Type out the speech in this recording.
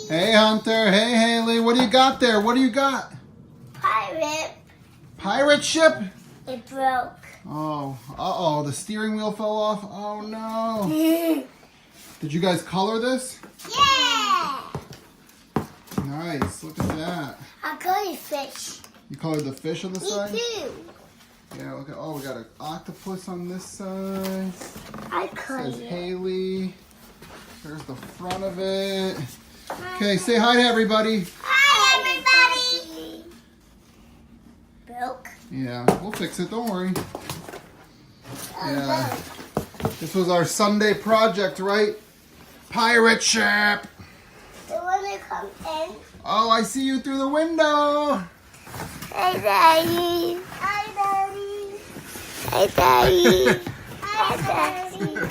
Hey, Hunter. Hey, Haley. What do you got there? What do you got? Pirate. Pirate ship? It broke. Oh, uh-oh. The steering wheel fell off. Oh, no. Did you guys color this? Yeah. Nice. Look at that. I got a fish. You colored the fish on the side? Me too. Yeah, look at, oh, we got an octopus on this side. I Says colored it. Haley. There's the front of it. Okay, say hi to everybody. Hi, everybody. Broke. Yeah, we'll fix it. Don't worry. Yeah. This was our Sunday project, right? Pirate ship. Do you want to come in? Oh, I see you through the window. Hey, Daddy. Hi, Daddy. Hi, Daddy. Hi, Daddy.